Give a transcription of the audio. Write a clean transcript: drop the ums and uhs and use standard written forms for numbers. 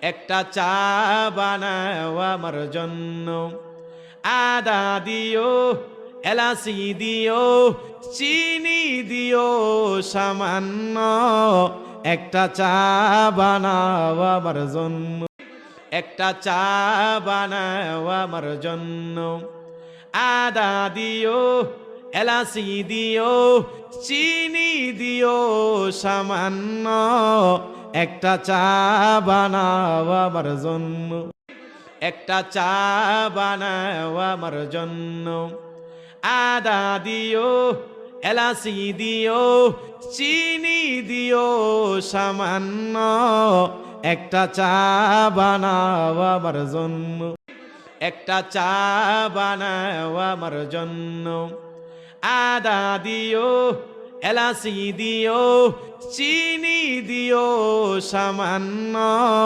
একটা চা বানাও আমার জন্য, আদা দিও, এলাচি দিও, চিনি দিও সামান্য। একটা চা বানাও আমার জন্য, একটা চা বানাও আমার জন্য, আদা দিও, এলাচি দিও, চিনি দিও সামান্য। একটা চা বানাও আমার জন্য, একটা চা বানাও আমার জন্য, আদা দিও, এলাচি দিও, চিনি দিও সামান্য। একটা চা বানাও আমার জন্য, একটা চা বানাও আমার জন্য, আদা দিও, এলাচি দিও, চিনি দিও সামান্য।